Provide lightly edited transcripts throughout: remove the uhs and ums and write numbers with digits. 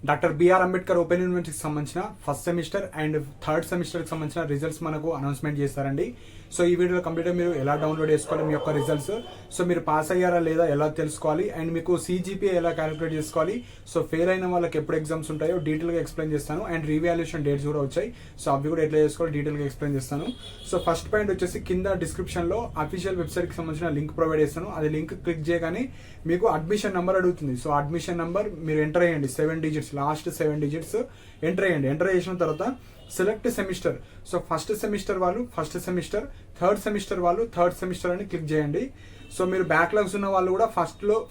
Doctor BR Ambedkar open యూనివర్సిటీకి సంబంధించిన first semester and third సెమిస్టర్కి సంబంధించిన రిజల్ట్స్ మనకు అనౌన్స్మెంట్ చేస్తారండి. సో ఈ వీడియోలో కంప్లీట్గా మీరు ఎలా డౌన్లోడ్ చేసుకోవాలి మీ యొక్క రిజల్ట్స్, సో మీరు పాస్ అయ్యారా లేదా ఎలా తెలుసుకోవాలి, అండ్ మీకు సిజిపిఏ ఎలా క్యాలిక్యులేట్ చేసుకోవాలి, సో ఫెయిల్ అయిన వాళ్ళకి ఎప్పుడు ఎగ్జామ్స్ ఉంటాయో డీటెయిల్గా ఎక్స్ప్లెయిన్ చేస్తాను. అండ్ రీవాల్యుయేషన్ డేట్స్ కూడా వచ్చాయి, సో అవి కూడా ఎట్లా చేసుకోవాలి డీటెయిల్గా ఎక్స్ప్లెయిన్ చేస్తాను. సో ఫస్ట్ పాయింట్ వచ్చేసి కింద డిస్క్రిప్షన్లో అఫీషియల్ వెబ్సైట్కి సంబంధించిన లింక్ ప్రొవైడ్ చేస్తాను. అది లింక్ క్లిక్ చేయగానే మీకు అడ్మిషన్ నెంబర్ అడుగుతుంది. సో అడ్మిషన్ నెంబర్ మీరు ఎంటర్ అయ్యండి, 7 digits, లాస్ట్ 7 digits ఎంటర్ అయ్యండి. ఎంటర్ చేసిన తర్వాత select semester, so first semester వాళ్ళు ఫస్ట్ సెమిస్టర్, థర్డ్ సెమిస్టర్ వాళ్ళు థర్డ్ సెమిస్టర్ అని క్లిక్ చేయండి. సో మీరు బ్యాక్లాగ్స్ ఉన్న వాళ్ళు కూడా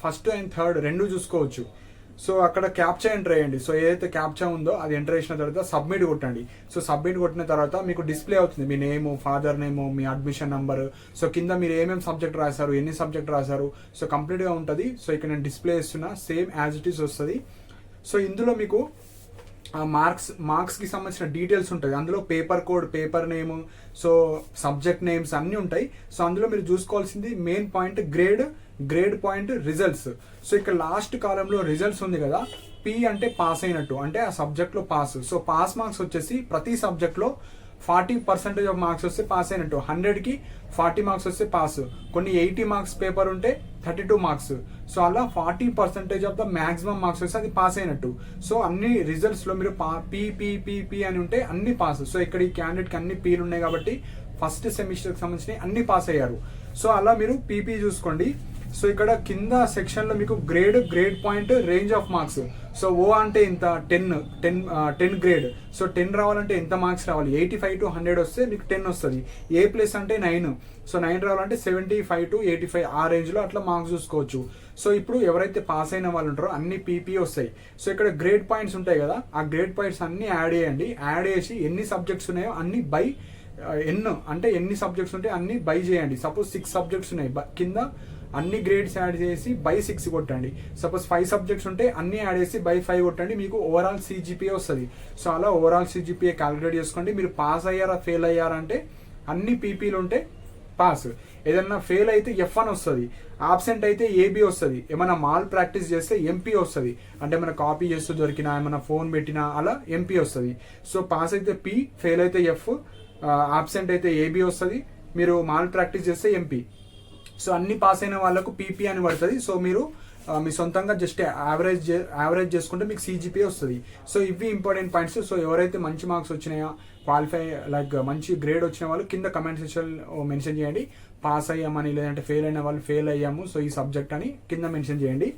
ఫస్ట్ అండ్ థర్డ్ రెండు చూసుకోవచ్చు. సో అక్కడ క్యాప్చా ఎంటర్ అయ్యండి. సో ఏదైతే క్యాప్చా ఉందో అది ఎంటర్ చేసిన తర్వాత సబ్మిట్ కొట్టండి. సో సబ్మిట్ కొట్టిన తర్వాత మీకు డిస్ప్లే అవుతుంది మీ నేము, ఫాదర్ నేము, మీ అడ్మిషన్ నెంబర్, సో కింద మీరు ఏమేమి సబ్జెక్ట్ రాశారు, ఎన్ని సబ్జెక్ట్ రాశారు, సో కంప్లీట్గా ఉంటుంది. సో ఇక్కడ నేను డిస్ప్లే చేస్తున్నా, సేమ్ యాజ్ ఇట్ ఈస్ వస్తుంది. సో ఇందులో మీకు మార్క్స్కి సంబంధించిన డీటెయిల్స్ ఉంటాయి. అందులో paper code, paper name, so subject names అన్నీ ఉంటాయి. సో అందులో మీరు చూసుకోవాల్సింది main point grade point results. So ఇక్కడ లాస్ట్ కాలంలో రిజల్ట్స్ ఉంది కదా, పి అంటే పాస్ అయినట్టు, అంటే ఆ సబ్జెక్ట్లో పాస్. సో పాస్ మార్క్స్ వచ్చేసి ప్రతి సబ్జెక్ట్లో 40% ఆఫ్ మార్క్స్ వస్తే పాస్ అయినట్టు, 100కి 40 మార్క్స్ వస్తే పాస్. కొన్ని 80 మార్క్స్ పేపర్ ఉంటే 32 మార్క్స్. సో అలా 40% ఆఫ్ ద మ్యాక్సిమం మార్క్స్ వస్తే అది పాస్ అయినట్టు. సో అన్ని రిజల్ట్స్లో మీరు పి అని ఉంటే అన్ని పాస్. సో ఇక్కడ ఈ క్యాండిడేట్కి అన్ని పీలు ఉన్నాయి కాబట్టి ఫస్ట్ సెమిస్టర్కి సంబంధించి అన్ని పాస్ అయ్యారు. సో అలా మీరు పీపీ చూసుకోండి. సో ఇక్కడ కింద సెక్షన్లో మీకు grade point, range of marks. So O అంటే ఇంత 10 గ్రేడ్. సో 10 రావాలంటే ఎంత మార్క్స్ రావాలి, 85 to 100 వస్తే మీకు 10 వస్తుంది. ఏ ప్లస్ అంటే 9. సో 9 రావాలంటే 75 to 85 ఆ రేంజ్లో అట్లా మార్క్స్ చూసుకోవచ్చు. సో ఇప్పుడు ఎవరైతే పాస్ అయిన వాళ్ళు ఉంటారో అన్ని పీపీ వస్తాయి. సో ఇక్కడ గ్రేడ్ పాయింట్స్ ఉంటాయి కదా, ఆ గ్రేడ్ పాయింట్స్ అన్ని యాడ్ చేయండి. యాడ్ చేసి ఎన్ని సబ్జెక్ట్స్ ఉన్నాయో అన్ని బై అంటే ఎన్ని సబ్జెక్ట్స్ ఉంటే అన్ని బై చేయండి. సపోజ్ 6 సబ్జెక్ట్స్ ఉన్నాయి, కింద అన్ని గ్రేడ్స్ యాడ్ చేసి బై 6 కొట్టండి. సపోజ్ 5 సబ్జెక్ట్స్ ఉంటే అన్ని యాడ్ చేసి బై 5 కొట్టండి, మీకు ఓవరాల్ సిజిపిఏ వస్తుంది. సో అలా ఓవరాల్ సిజిపిఏ క్యాలిక్యులేట్ చేసుకోండి. మీరు పాస్ అయ్యారా ఫెయిల్ అయ్యారా అంటే అన్ని పీపీలు ఉంటే పాస్, ఏదన్నా ఫెయిల్ అయితే F1 వస్తుంది, ఆబ్సెంట్ అయితే AB వస్తుంది, ఏమైనా మాల్ ప్రాక్టీస్ చేస్తే MP వస్తుంది, అంటే ఏమైనా కాపీ చేస్తూ దొరికినా, ఏమైనా ఫోన్ పెట్టినా అలా MP వస్తుంది. సో పాస్ అయితే P, ఫెయిల్ అయితే F, ఆబ్సెంట్ అయితే AB వస్తుంది, మీరు మాల్ ప్రాక్టీస్ చేస్తే MP. సో అన్ని పాస్ అయిన వాళ్ళకు పీపీ అని పడుతుంది. సో మీరు మీ సొంతంగా జస్ట్ యావరేజ్ చేసుకుంటే మీకు సిజిపిఏ వస్తుంది. సో ఇవి ఇంపార్టెంట్ పాయింట్స్. సో ఎవరైతే మంచి మార్క్స్ వచ్చినాయో, క్వాలిఫై లైక్ మంచి గ్రేడ్ వచ్చిన వాళ్ళు కింద కమెంట్ సెక్షన్ మెన్షన్ చేయండి, పాస్ అయ్యామని, లేదంటే ఫెయిల్ అయిన వాళ్ళు ఫెయిల్ అయ్యాము సో ఈ సబ్జెక్ట్ అని కింద మెన్షన్ చేయండి.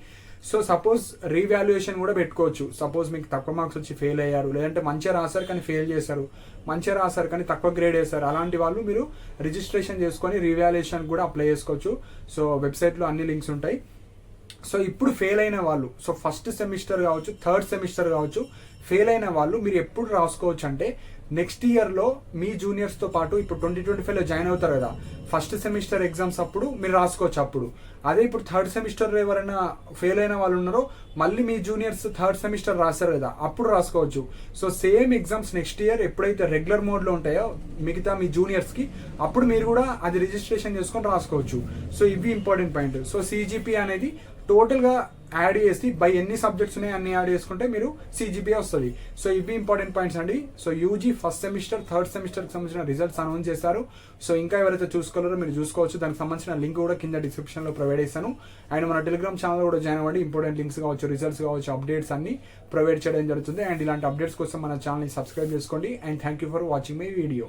సో సపోజ్ రీవాల్యుయేషన్ కూడా పెట్టుకోవచ్చు. సపోజ్ మీకు తక్కువ మార్క్స్ వచ్చి ఫెయిల్ అయ్యారు, లేదంటే మంచిగా రాశారు కానీ ఫెయిల్ చేశారు, మంచిగా రాశారు కానీ తక్కువ గ్రేడ్ వేశారు, అలాంటి వాళ్ళు మీరు రిజిస్ట్రేషన్ చేసుకొని రీవాల్యుయేషన్ కూడా అప్లై చేసుకోవచ్చు. సో వెబ్సైట్లో అన్ని లింక్స్ ఉంటాయి. సో ఇప్పుడు ఫెయిల్ అయిన వాళ్ళు, సో ఫస్ట్ సెమిస్టర్ కావచ్చు, థర్డ్ సెమిస్టర్ కావచ్చు, ఫెయిల్ అయిన వాళ్ళు మీరు ఎప్పుడు రాసుకోవచ్చు అంటే నెక్స్ట్ ఇయర్లో మీ జూనియర్స్తో పాటు ఇప్పుడు 2025లో జాయిన్ అవుతారు కదా, ఫస్ట్ సెమిస్టర్ ఎగ్జామ్స్ అప్పుడు మీరు రాసుకోవచ్చు అప్పుడు. అదే ఇప్పుడు థర్డ్ సెమిస్టర్లో ఎవరైనా ఫెయిల్ అయిన వాళ్ళు ఉన్నారో మళ్ళీ మీ జూనియర్స్ థర్డ్ సెమిస్టర్ రాస్తారు కదా, అప్పుడు రాసుకోవచ్చు. So same exams next year ఎప్పుడైతే రెగ్యులర్ మోడ్లో ఉంటాయో మిగతా మీ జూనియర్స్కి, అప్పుడు మీరు కూడా అది రిజిస్ట్రేషన్ చేసుకొని రాసుకోవచ్చు. సో ఇవి ఇంపార్టెంట్ పాయింట్. సో సిజిపి అనేది టోటల్గా యాడ్ చేసి బై ఎన్ని సబ్జెక్ట్స్ ఉన్నాయి అన్ని యాడ్ చేసుకుంటే మీరు సిజిపిఏ వస్తుంది. సో ఇవి ఇంపార్టెంట్ పాయింట్స్ అండి. So UG first semester, third సెమిస్టర్కి సంబంధించిన రిజల్ట్స్ అనౌన్స్ చేస్తారు. సో ఇంకా ఎవరైతే చూసుకోలేరో మీరు చూసుకోవచ్చు. దానికి సంబంధించిన లింక్ కూడా కింద డిస్క్రిప్షన్లో ప్రొవైడ్ చేస్తాను. అండ్ మన టెలిగ్రామ్ ఛానల్ కూడా జాయిన్ అవ్వండి. ఇంపార్టెంట్ లింక్స్ కావచ్చు, రిజల్ట్స్ కావచ్చు, అప్డేట్స్ అన్ని ప్రొవైడ్ చేయడం జరుగుతుంది. అండ్ ఇలాంటి అప్డేట్స్ కోసం మన ఛానల్ని సబ్స్క్రైబ్ చేసుకోండి. And thank you for watching my video.